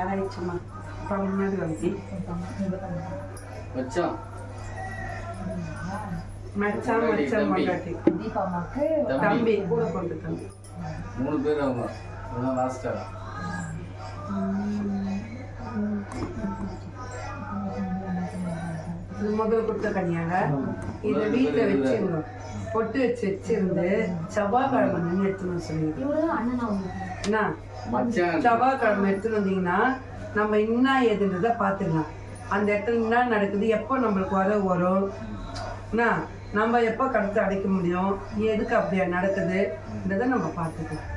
நேரம் ஆயிடுச்சுமா. முன்னாடி வந்து மச்சான் மச்சான் மச்சான் பொண்டாட்டி தீபாமாக்கு தம்பி கூட கொண்டு தம்பி 3 பேர் அவங்க லாஸ்டா. முதல் கொடுத்த கனியாக இதை வீட்டில் வச்சிருங்க, பொட்டு வச்சிருந்து செவ்வாய்க்கிழமை நின்று எடுத்துன்னு சொல்லிடுங்க. செவ்வாய்க்கிழமை எடுத்துன்னு வந்தீங்கன்னா நம்ம என்ன ஏதுன்றதை பார்த்துக்கலாம். அந்த இடத்துல என்ன நடக்குது, எப்போ நம்மளுக்கு வரும் நம்ம எப்போ கடத்தை அடைக்க முடியும், எதுக்கு அப்படியா நடக்குதுன்றதை நம்ம பார்த்துக்கலாம்.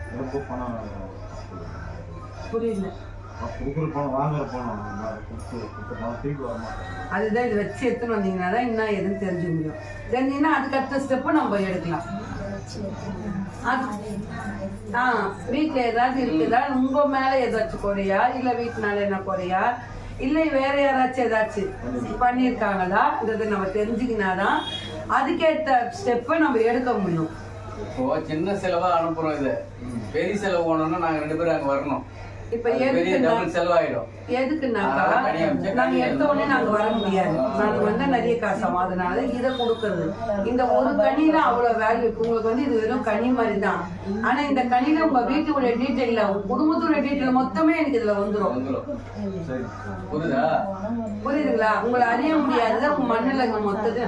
புரியல. அதுதான் இது வச்சு எடுத்துன்னு வந்தீங்கன்னா தான் என்ன எதுன்னு தெரிஞ்சுக்க முடியும். தெரிஞ்சீங்கன்னா அதுக்கு அடுத்த ஸ்டெப்பு நம்ம எடுக்கலாம். வீட்டில் ஏதாவது இருக்குதா, உங்க மேல ஏதாச்சும் குறையா, இல்லை வீட்டுனால என்ன குறையா, இல்லை வேற யாராச்சும் ஏதாச்சும் பண்ணியிருக்காங்களான்றதை நம்ம தெரிஞ்சுக்கினாதான் அதுக்கேற்ற ஸ்டெப்பை நம்ம எடுக்க முடியும். இப்போ சின்ன செலவா அனுப்புறோம், இது பெரிய செலவு போனோம்னா நாங்க 2 பேரும் அங்க வரணும். இப்ப எதுக்குன்னாக்கா நாங்க எடுத்த உடனே நாங்க வர முடியாது. நாங்க வந்து நிறைய காசாகும், அதனால இதை கொடுக்கறது. இந்த ஒரு கனியில அவ்வளவு வேல்யூ. உங்களுக்கு வந்து இது வெறும் கனி மாதிரி தான். ஆனா இந்த கனியில உங்க வீட்டுடைய டீட்டெயில, உங்க டீட்டெயில் மொத்தமே எனக்கு இதுல வந்துடும். புரியுதுங்களா? உங்களை அறிய முடியாதது உங்க மண்ணுல மொத்தது.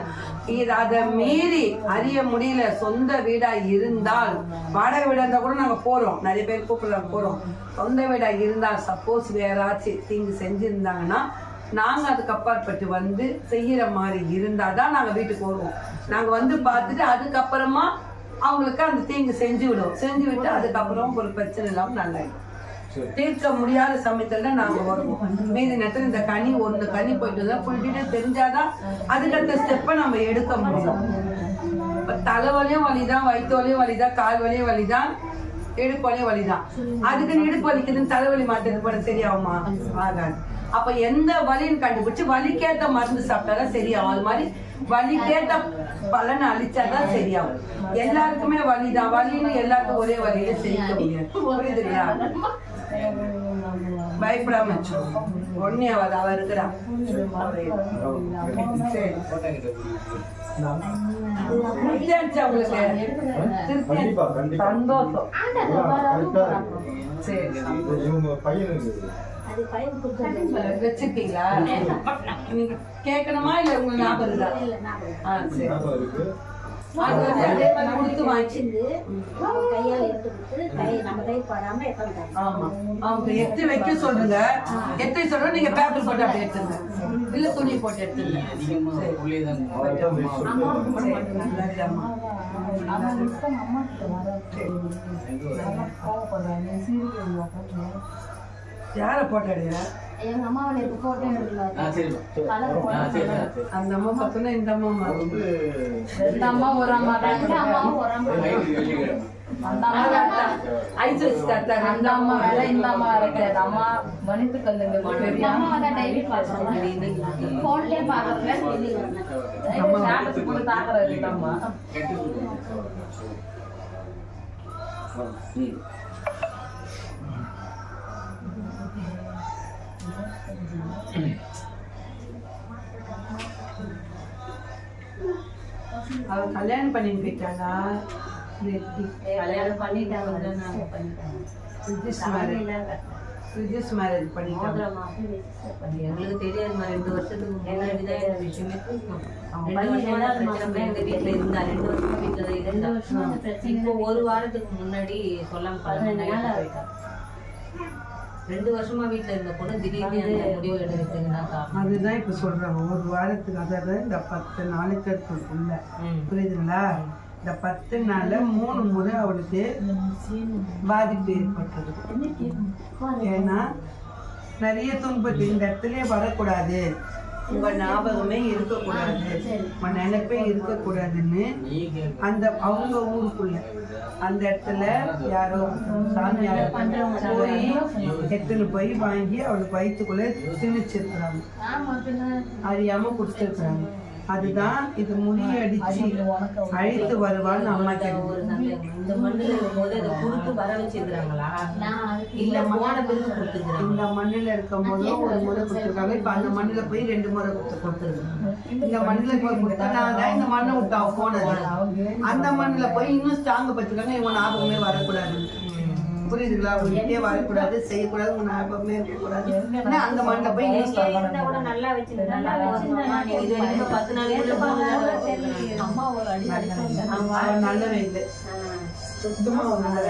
இது அதை மீறி அறிய முடியல. சொந்த வீடா இருந்தால், வாடகை வீடா இருந்தா கூட நாங்க போறோம், நிறைய பேர் கூப்பிடுறாங்க போறோம். சொந்த வீடா இருந்தால் சப்போஸ் வேறாச்சும் தீங்கு செஞ்சிருந்தாங்கன்னா நாங்க அதுக்கு அப்பாற்பட்டு வந்து செய்யற மாதிரி இருந்தாதான் நாங்க வீட்டுக்கு வருவோம். நாங்க வந்து பார்த்துட்டு அதுக்கப்புறமா அவங்களுக்கு அந்த தீங்கு செஞ்சு விட்டு அதுக்கப்புறம் ஒரு பிரச்சனை இல்லாம நல்லாயிடும். தீர்க்க முடியாத சமயத்துல நாங்க வருவோம். மீதி நேரத்தில் இந்த கனி கனி போயிட்டு ஃபுல் டீட்டெயில் தெரிஞ்சாதான் அதுக்கடுத்த ஸ்டெப்பை நம்ம எடுக்க முடியும். தலைவலியும் வலிதான், வயிற்று வலியும் வலிதான், கால் வலியும் வலிதான், இடுப்பு வலியும் வலிதான். அதுக்கு இடுப்பு வலிக்குதுன்னு தலைவலி மாத்திரை போட சரியாகுமா? ஆகாது. அப்ப எந்த வலின்னு கண்டுபிடிச்சு வலிக்கேற்ற மருந்து சாப்பிட்டாதான் சரியாகும். அது மாதிரி வலிக்கேற்ற பலனை அழிச்சாதான் சரியாகும். எல்லாருக்குமே வலிதான், வலின்னு எல்லாருக்கும் ஒரே வலியில செய்ய முடியாது. புரியுதுங்களா? பயப்படாம ஒன்னே அவ இருக்கிறா. சந்தோஷம். வச்சிருக்கீங்களா? நீங்க கேட்கணுமா இல்ல உங்களுக்கு ஞாபகம் இருக்கா? கொடுத்து வாங்கிச்சிருந்து கையால் எடுத்து கொடுத்து நம்ம கை படாம அவங்க எடுத்து வைக்க சொல்லுங்க. எடுத்து சொல்ற நீங்க பேப்பர் போட்டு அப்படி எடுத்துங்க, இல்ல துணி போட்டு எடுத்துங்க. யார போட்டோ எடுக்கிற? எங்க அம்மாவோட போட்டோ எடுக்கலாம். அந்த அம்மா பார்த்தோன்னா இந்த அம்மா இந்த அம்மா ஒரு அம்மா ஐஸ் வச்சு தட்டாங்க. அந்த அம்மா வேலை இந்த அம்மா இருக்கிறது. அம்மா மனித கல்லுங்க போன்லயே தாக்குறாரு இந்த அம்மா. அவ கல்யாணம் பண்ணிட்டு போயிட்டாளா? கல்யாணம் பண்ணிட்டாங்க. மேரேஜ் பண்ணிட்டாங்க. எங்களுக்கு தெரியாது. 2 வருஷத்துக்கு முன்னாடிதான் இந்த விஷயமே. 2 வருஷம் எங்க வீட்டுல இருந்தா, 2 வருஷமா வீட்டுல இருந்தா. இப்போ 1 வாரத்துக்கு முன்னாடி சொல்லாம போயிட்டா. 2 வருஷமா வீட்டுல இருந்த பொண்ணு திடீர்னு அந்த முடிவு எடுத்துங்கன்னா அதுதான் இப்ப சொல்றாங்க. 1 வாரத்துக்கு, அதாவது இந்த 10 நாளைக்கு இருக்குள்ள, புரியுதுங்களா? இந்த 10 நாள்ல 3 முறை அவளுக்கு பாதிப்பு ஏற்பட்டது. ஏன்னா நிறைய துன்பத்து இந்த இடத்துலயே வரக்கூடாது, உங்க ஞாபகமே இருக்கக்கூடாது, உங்க நினைப்பே இருக்கக்கூடாதுன்னு அந்த அவங்க ஊருக்குள்ள அந்த இடத்துல யாரோ சாமியார் போய் எடுத்துன்னு போய் வாங்கி அவளுக்கு வயிற்றுக்குள்ள திணிச்சிருக்கிறாங்க, அறியாம குடிச்சிருக்கிறாங்க. அதுதான் இது முறியடிச்சு அழித்து வருவான்னு அம்மா கேட்குது. இந்த மண்ணில் இருக்கும்போது அதை கொடுத்து வர வச்சிருக்கிறாங்களா இல்ல போன பிறகு கொடுத்துருக்காங்க? இந்த மண்ணில் இருக்கும் போது ஒரு முறை கொடுத்துருக்காங்க. இப்ப அந்த மண்ணில போய் 2 முறை கொடுத்துருக்காங்க. இந்த மண்ணில போய் கொடுத்தனால இந்த மண்ணை விட்டு அவ போனது. அந்த மண்ணில போய் இன்னும் ஸ்ட்ராங் பச்சுக்காங்க. இவன் ஞாபகமே வரக்கூடாது. புரியுதுங்களா? வீட்டே வரக்கூடாது, செய்யக்கூடாது, உங்க ஞாபகமே இருக்கக்கூடாது. அந்த மண்ணில போய் நல்லா வச்சு நல்லா இது 10 நாளைக்கு நல்லவே இல்லை. சுத்தமா நல்லவே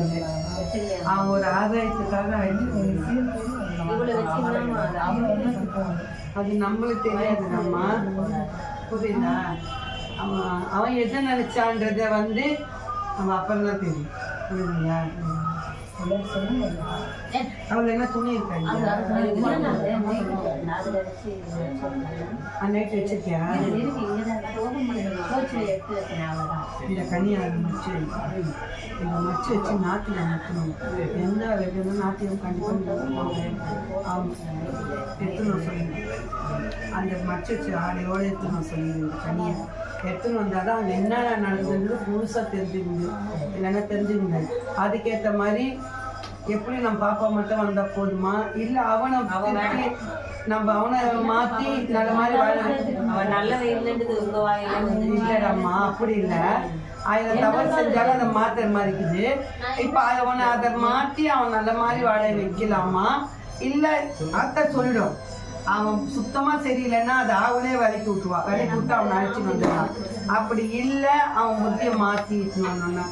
இல்லை. அவங்க ஒரு ஆதாயத்துக்காக அது நம்மளுக்கு தெரியாது. நம்ம புரியுதா? அவன் எதை நினைச்சான்றத நம்ம அப்புறம் தான் தெரியும். புரியுதுங்களா? அவள் என்ன துணி இருக்காங்க நைட்டு வச்சிருக்கியா? இந்த கனியாக மச்சு இந்த மச்சு வச்சு நாட்டியம் நட்டணும். எந்த வேலையும் நாட்டியம் கண்டிப்பாக எடுத்துன்னு சொல்லுங்க. அந்த மச்சு வச்சு ஆடையோடு எடுத்துன்னு சொல்லுங்க. இந்த கனியை எடுத்துன்னு வந்தால் தான் அவங்க என்னென்ன நடந்தது முழுசாக தெரிஞ்சுக்கணும். இல்லைன்னா தெரிஞ்சுக்கணும். அதுக்கேற்ற மாதிரி எப்படி நம்ம பாப்பா மட்டும் வந்தா போதுமா, இல்ல அவனை நம்ம அவனை மாத்தி நல்ல மாதிரி இல்லடம்மா அப்படி இல்ல. 1000 தவறு செஞ்சாலும் அதை மாத்துற மாதிரி இருக்குது. இப்ப அவனை அதை மாத்தி அவன் நல்ல மாதிரி வாழ வைக்கலாமா, இல்ல அத்தை சொல்லிடும் அவன் சுத்தமா சரியில்லைன்னா அதை அவனே விலைக்கு விட்டுவா. விலைக்கு விட்டு அவனை அழைச்சிட்டு வந்துடுவான். அப்படி இல்லை அவன் புத்தியை மாத்தி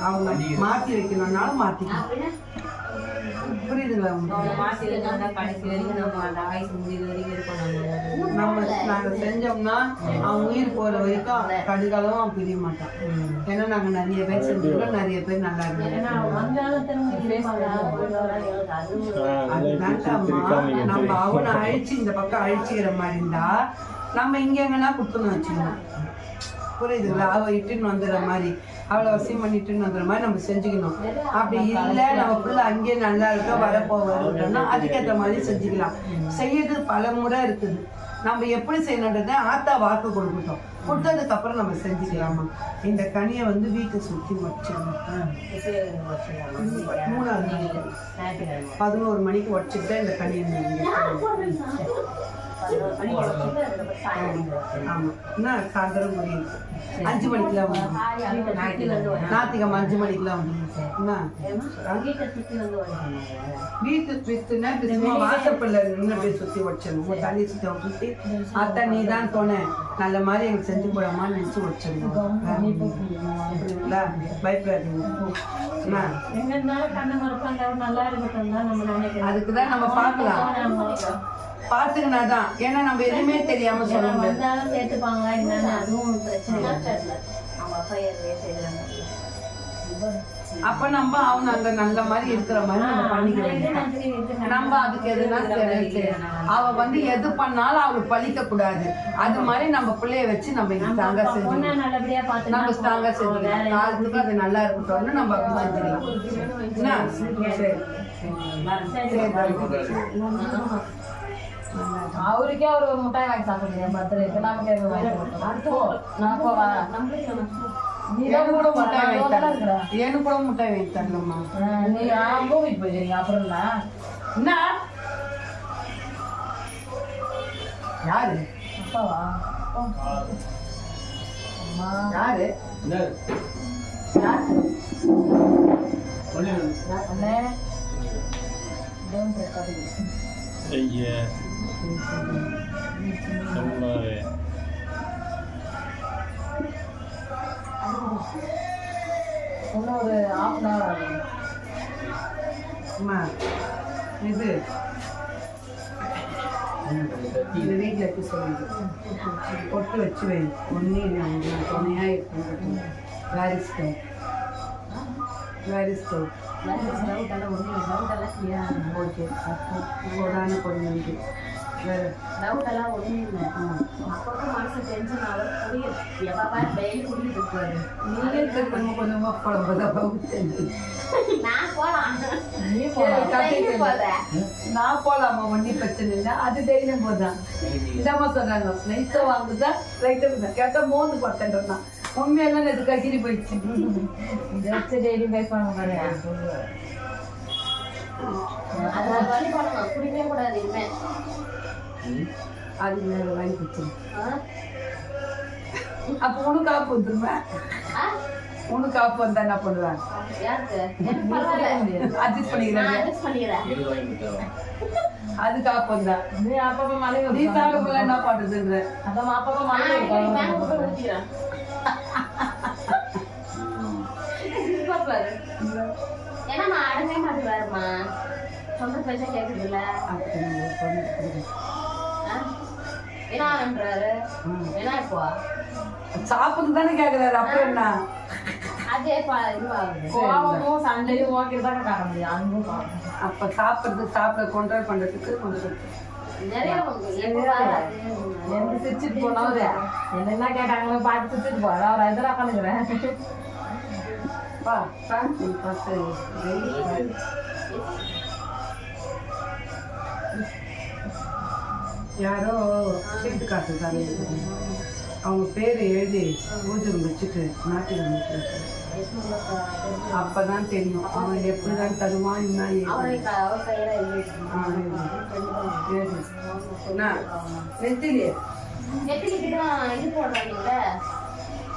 அவங்க மாத்தி வைக்கணும்னாலும் மாத்திக்கணும். புரியுதுங்களா? நம்ம நாங்க செஞ்சோம்னா அவன் உயிர் போற வரைக்கும் கடுகளவும் அவன் பிரிய மாட்டான். ஏன்னா நாங்க நிறைய பேர் செஞ்சிருக்கோம், நிறைய பேர் நல்லா அதுதான் நம்ம அவனை அழிச்சு இந்த பக்கம் அழிச்சுக்கிற மாதிரி இருந்தா நம்ம இங்க எங்கன்னா குத்துன்னு வச்சுக்கணும். புரியுதுங்களா? அவ இட்டுன்னு வந்துடுற மாதிரி அவளை வசியம் பண்ணிட்டுன்னு வந்துடுற மாதிரி நம்ம செஞ்சுக்கணும். அப்படி இல்லை நம்ம பிள்ளை அங்கேயே நல்லா இருக்கா வரப்போட்டோம்னா அதுக்கேற்ற மாதிரி செஞ்சுக்கலாம். செய்யறது பல முறை இருக்குது. நம்ம எப்படி செய்யணுன்றத ஆத்தா வாக்கு கொடுக்கட்டும். கொடுத்ததுக்கு அப்புறம் நம்ம செஞ்சுக்கலாமா. இந்த கனியை வீட்டை சுற்றி வச்சிடணும். 11 மணிக்கு வச்சுட்டு இந்த கனியை சாயந்தரம் 5 மணிக்கெல்லாம் ஞாயிற்றுக்கிழமை 5 மணிக்கெல்லாம் வீட்டு சுத்தினா வாசப்பள்ள நின்று போய் சுத்தி வச்சிடணும். தண்ணி சுத்தி அத்தா நீ தான் தோணேன் நல்ல மாதிரி எனக்கு செஞ்சு போடாமான்னு நினைச்சு வச்சிடணும். பயப்படாதீங்க. அதுக்குதான் நம்ம பார்க்கலாம். பாத்துக்கினாதான். ஏன்னா நம்ம எதுவுமே தெரியாம சொல்ல முடியாது. சேர்த்துப்பாங்க என்னன்னு அதுவும் பிரச்சனை. அப்ப நம்ம அவங்க அங்க நல்ல மாதிரி இருக்கிற மாதிரி நம்ம பண்ணிக்க வேண்டியது. நம்ம அதுக்கு எதுனா அவ எது பண்ணாலும் அவளுக்கு பழிக்க கூடாது. அது மாதிரி நம்ம பிள்ளைய வச்சு நம்ம ஸ்ட்ராங்கா செஞ்சோம். நம்ம ஸ்ட்ராங்கா செஞ்சுக்கலாம். காலத்துக்கு அது நல்லா இருக்கட்டும்னு நம்ம அப்படி செஞ்சுக்கலாம். அவருக்கே ஒரு முட்டாய் வாங்கி சாப்பிடுங்க பர்த்டேக்கு. எனக்கு கூட முட்டாய் வாங்கி தரலம்மா. நீ மூவிக்கு போயிருக்கீங்க அப்புறம் என்ன யாரு அப்பாவா யாரு ஐயா சொன்னாரு இன்னும் ஒரு 1/2 hour ஆகும். இது இந்த வீட்டில் எப்படி சொல்லுங்க பொட்டு வச்சு வை. ஒன்றே துணையாக இருக்கும். Vary stove okay. போடான பொண்ணு வேறு டவுட்டெல்லாம் ஒன்றும் இல்லை. அப்பப்போ மனசு டென்ஷன் ஆகும். டெய்லி குடிக்கிட்டு இருப்பாரு. நீங்கள் கொஞ்சமாக குழம்பு தான் நான் போகலாம். நீ நான் போலாமா ஒன்றும் பிரச்சனை இல்லை, அது தைரியம் போதான். இதாம்மா சொன்னாங்க நைஸா வாங்குதான் ரைட்டு கேட்டா மோந்து பார்த்தேன்றா உண்மையெல்லாம் நேற்று கக்கிரி போயிடுச்சு. டெய்லி பேசுவாங்க பாரு. அதை வழி பண்ணணும், குடிக்கவே கூடாது இனிமே. அது மேல வாங்கி கொடுத்துரும். அப்போ உனக்கு காப்பு வந்துருமே, உனக்கு காப்பு வந்தா என்ன பண்ணுவேன்? அட்ஜஸ்ட் பண்ணிக்கிறேன். அது காப்பு வந்தா நீ அப்பப்ப மழை நீ சாப்பிட என்ன பாட்டுன்ற அதான் அப்பப்ப மழை ஊத்திக்கிறேன். ஏன்னா அடங்கவே மாட்டேங்கிறாருமா, சொந்த பேச்சா கேக்குதுல்ல. என்னன்றாரு? என்ன இப்போ சாப்பிட்டு தானே கேக்குறாரு, அப்புறம் என்ன? அதே கோவமும் சண்டையும் ஓகேதானே காட்ட முடியும். அன்பும் அப்ப சாப்பிட கண்ட்ரோல் பண்றதுக்கு கொஞ்சம் எந்த சிரிச்சுட்டு போனவரு என்ன கேட்டாங்களோ பாட்டு சிரிச்சுட்டு போற அவர் இதெல்லாம் பண்ணுகிறேன். யாரோ சீட்டு காசு தானே அவங்க பேர் எழுதி பூஜை வச்சுட்டு நாட்டில் வச்சுட்டு அப்பதான் தெரியும் அவன் எப்படிதான் தருவான். நெத்திலே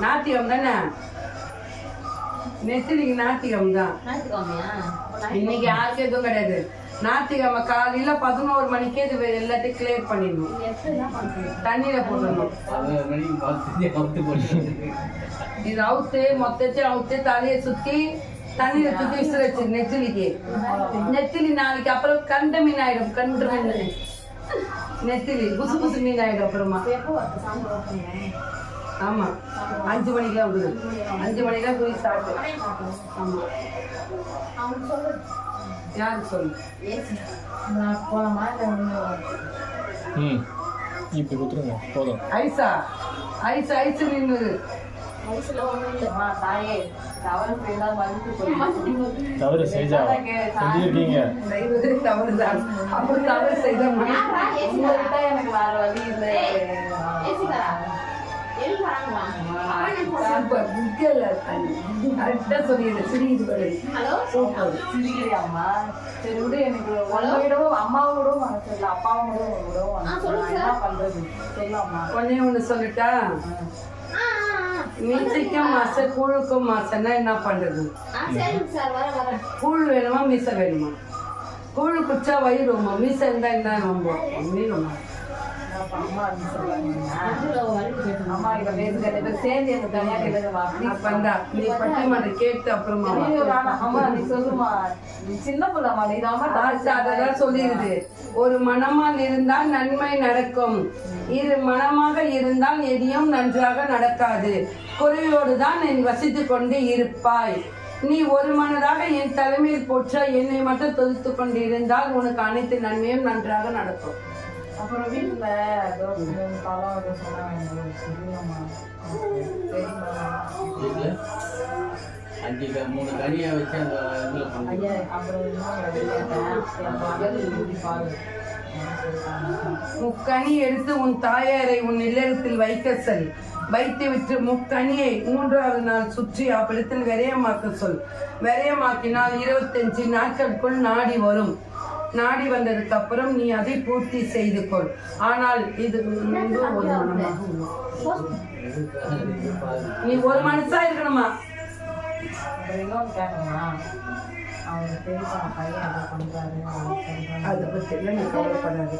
நாட்டியம் தானே, நெத்திலிக்கு நாட்டியம் தான். இன்னைக்கு யாருக்கு எதுவும் கிடையாது. ஞாயிற்றுக்கிழமை காலையில 11 மணிக்கே இது எல்லாத்தையும் கிளியர் பண்ணிடணும், தண்ணியில போடணும். இது அவுத்து மொத்தத்தையும் அவுத்து தலையை சுத்தி தண்ணியில சுத்தி விசிறச்சு நெத்திலிக்கு. நெத்திலி நாளைக்கு அப்புறம் கண்ட மீன் ஆயிடும், கண்டு மீன் நெத்திலி புசு புசு மீன் ஆயிடும். அப்புறமா ஆமா 5 மணிக்கெல்லாம் விடுது, 5 மணிக்கெல்லாம் போய் சாப்பிட்டு. ஆமா யாரு சொல்லு போலாமா? இப்படி கொடுத்துருங்க போதும். ஐசா ஐஸ் ஐஸ் நின்று தவறு செஞ்சா செஞ்சிருக்கீங்க, தவறுதான். அப்புறம் தவறு செய்த எனக்கு வேற வழி இல்லை. ஒண்ணு சொல்லிட்டா, மீசைக்கும் மாச கூழுக்கும் மாசன்னா என்ன பண்றது? கூழ் வேணுமா மீசை வேணுமா? கூழு குடிச்சா வயிறுமா, மீசை இருந்தா என்ன ரொம்ப மீனுமா? கேட்டு அப்புறமா சொல்லிடுது. ஒரு மனமால் இருந்தால் நன்மை நடக்கும், இரு மனமாக இருந்தால் எதையும் நன்றாக நடக்காது. குறையோடுதான் நீ வசித்துக் கொண்டு இருப்பாய். நீ ஒரு மனதாக என் தலைமையில் போற்ற என்னை மட்டும் தொகுத்து கொண்டு இருந்தால் உனக்கு அனைத்து நன்மையும் நன்றாக நடக்கும். அப்புறம் வீட்டுல மூணு கனியை வச்சு அந்த முக்கனி எடுத்து உன் தாயாரை உன் இல்லத்தில் வைக்க சொல். வைத்து விட்டு முக்கனியை 3வது நாள் சுற்றி அவ்விடத்தில் விரயமாக்க சொல். விரயமாக்கினால் 25 நாட்களுக்குள் நாடி வரும். நாடி வந்ததுக்கு அப்புறம் நீ அதை பூர்த்தி செய்து கொள். ஆனால் இது ஒரு மனமாக நீ ஒரு மனசா இருக்கணுமா? அதை பத்தி எல்லாம் நீ கவலைப்படாது,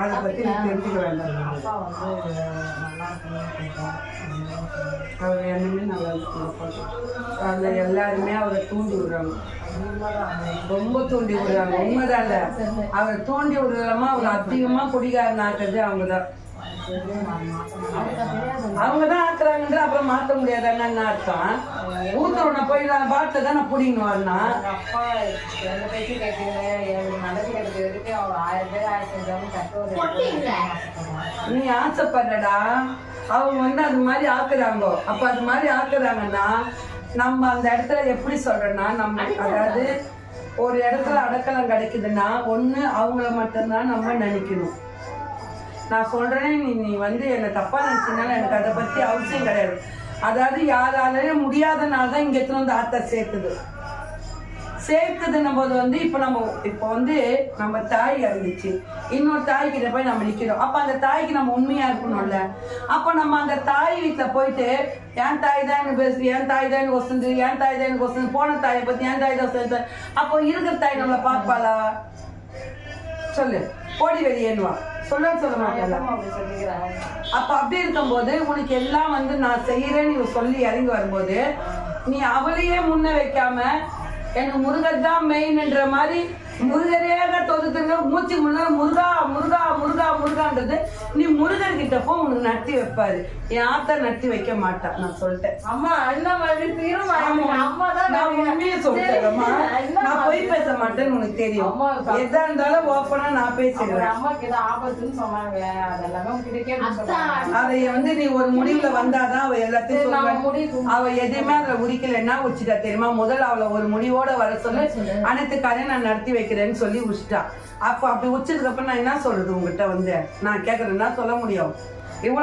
அதை பத்தி நீ தெரிஞ்சுக்க வேண்டாம். அவர் என்னமே நல்லா இருக்கு. அதுல எல்லாருமே அவரை தூண்டி விடுறாங்க, ரொம்ப தூண்டி விடுறாங்க. உண்மைதான். அவரை தூண்டி விடுறலாமா அவர் அதிகமா குடிகாரன் ஆக்குறது அவங்கதான். அவங்கதான் ஆக்குறாங்கன்ற அப்புறம் மாத்த முடியாதான்னு அர்த்தம். ஊத்துறவனை போய் பாட்டை தான் நான் பிடிக்கணும் வரனா. நீ ஆசைப்படுறடா, அவங்க அது மாதிரி ஆக்குறாங்க. அப்ப அது மாதிரி ஆக்குறாங்கன்னா நம்ம அந்த இடத்துல எப்படி சொல்றோம்னா, நம்ம அதாவது ஒரு இடத்துல அடக்கலம் கிடைக்குதுன்னா ஒண்ணு அவங்கள மட்டும்தான் நம்ம நினைக்கணும். நான் சொல்றேன், நீ வந்து என்னை தப்பா நினைச்சீங்கனால எனக்கு அதை பத்தி அவசியம் கிடையாது. அதாவது யாராலையும் முடியாதனால தான் இங்க எடுத்துன்னு வந்து ஆத்தா சேர்க்குதுன்னும் போது வந்து இப்போ வந்து நம்ம தாய் இருந்துச்சு, இன்னொரு தாய்கிட்ட போய் நம்ம நிக்கிறோம். அப்ப அந்த தாய்க்கு நம்ம உண்மையா இருக்கணும்ல. அப்ப நம்ம அந்த தாய் வீட்டுல போயிட்டு என் தாய் தான் எனக்கு பேசு, என் தாய் தான் எனக்கு வசந்து, என் தாய் தான் எனக்கு வசந்து, போன தாயை பத்தி என் தாய் தான் வசந்து, அப்போ இருக்கிற தாய் நம்மளை பார்ப்பாளா? சொல்லு, ஓடி வெளியேன்னுவா, சொல்ல மாட்டேன். அப்ப அப்படி இருக்கும்போது உனக்கு எல்லாம் வந்து நான் செய்யறேன்னு நீ சொல்லி இறங்கி வரும்போது நீ அவளையே முன்ன வைக்காம எனக்கு முருகர் தான் மெயின்ன்ற மாதிரி முருகரேக தொகுத்துங்க மூச்சு முன்னாடி முருகா முருகா முருகா முருகான்றது நீ முருகர்கிட்ட போ, உனக்கு நட்டி வைப்பாரு. என் ஆத்தா நட்டி வைக்க மாட்டா. நான் சொல்லிட்டேன் அம்மா என்ன மாதிரி நான் உண்மையே சொல்லிட்டேன். நான் போய் பேச மாட்டேன்னு உனக்கு தெரியும். எதா இருந்தாலும் ஓப்பனா நான் பேசிடுவேன். அம்மாக்கு ஏதோ ஆபத்துன்னு சொன்னாங்க, அதெல்லாமே உங்ககிட்ட அதை வந்து நீ ஒரு முடிவுல வந்தாதான் அவ எல்லாத்தையும் சொல்லுவேன். அவ எதையுமே அதுல உரிக்கலைன்னா உச்சிட்டா தெரியுமா? முதல்ல அவளை ஒரு முடிவோட வர சொல்லு, அனைத்து காரையும் நான் நடத்தி வைக்கிறேன்னு சொல்லி உச்சிட்டா. அப்ப அப்படி உச்சதுக்கு அப்புறம் நான் என்ன சொல்றது உங்ககிட்ட வந்து? நான் கேக்குறேன்னா சொல்ல முடியும். இவ்வளவு